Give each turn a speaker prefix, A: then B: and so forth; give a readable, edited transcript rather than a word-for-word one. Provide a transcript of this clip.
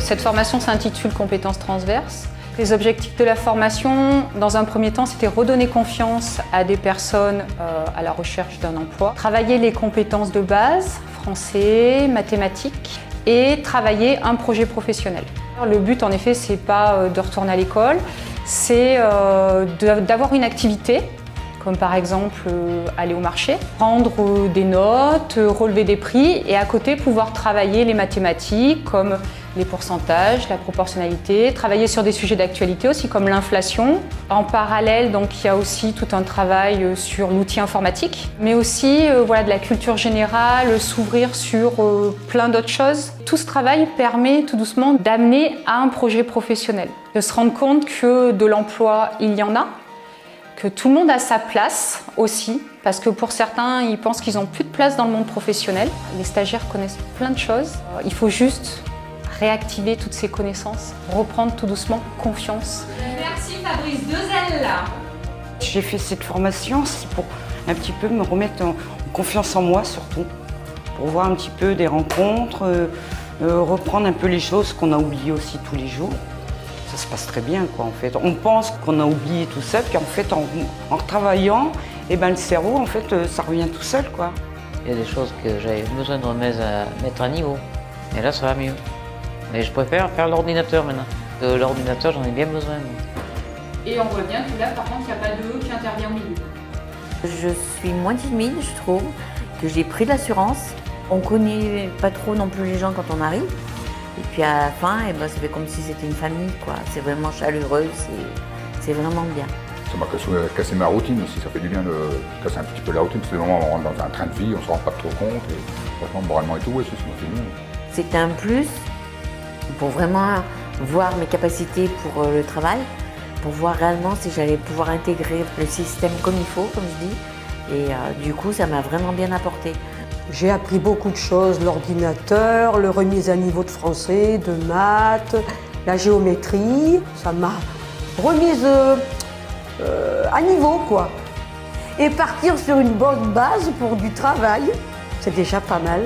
A: Cette formation s'intitule Compétences transverses. Les objectifs de la formation, dans un premier temps, c'était redonner confiance à des personnes à la recherche d'un emploi, travailler les compétences de base, français, mathématiques, et travailler un projet professionnel. Le but, en effet, c'est pas de retourner à l'école, c'est d'avoir une activité, comme par exemple aller au marché, prendre des notes, relever des prix et à côté pouvoir travailler les mathématiques comme les pourcentages, la proportionnalité, travailler sur des sujets d'actualité aussi comme l'inflation. En parallèle, donc, il y a aussi tout un travail sur l'outil informatique, mais aussi voilà, de la culture générale, s'ouvrir sur plein d'autres choses. Tout ce travail permet tout doucement d'amener à un projet professionnel, de se rendre compte que de l'emploi, il y en a, que tout le monde a sa place aussi, parce que pour certains, ils pensent qu'ils n'ont plus de place dans le monde professionnel. Les stagiaires connaissent plein de choses. Il faut juste réactiver toutes ces connaissances, reprendre tout doucement confiance.
B: Merci Fabrice Dezel.
C: J'ai fait cette formation, c'est pour un petit peu me remettre en confiance en moi surtout, pour voir un petit peu des rencontres, reprendre un peu les choses qu'on a oubliées aussi tous les jours. Ça se passe très bien quoi en fait. On pense qu'on a oublié tout ça, puis en fait en retravaillant, eh ben, le cerveau en fait ça revient tout seul quoi.
D: Il y a des choses que j'avais besoin de mettre à niveau, et là ça va mieux. Mais je préfère faire l'ordinateur maintenant. L'ordinateur j'en ai bien besoin.
A: Et on voit bien que là par contre il n'y a pas de E qui intervient au milieu.
E: Je suis moins timide je trouve, que j'ai pris de l'assurance. On connaît pas trop non plus les gens quand on arrive. Et puis à la fin, eh ben, ça fait comme si c'était une famille, quoi. C'est vraiment chaleureux, c'est vraiment bien.
F: Ça m'a cassé ma routine aussi, ça fait du bien de casser un petit peu la routine, parce que vraiment on rentre dans un train de vie, on se rend pas trop compte, et franchement moralement et tout, ouais, ça m'a fait bien.
E: C'était un plus pour vraiment voir mes capacités pour le travail, pour voir réellement si j'allais pouvoir intégrer le système comme il faut, comme je dis. Et du coup, ça m'a vraiment bien apporté.
G: J'ai appris beaucoup de choses, l'ordinateur, le remise à niveau de français, de maths, la géométrie. Ça m'a remise à niveau, quoi. Et partir sur une bonne base pour du travail, c'est déjà pas mal.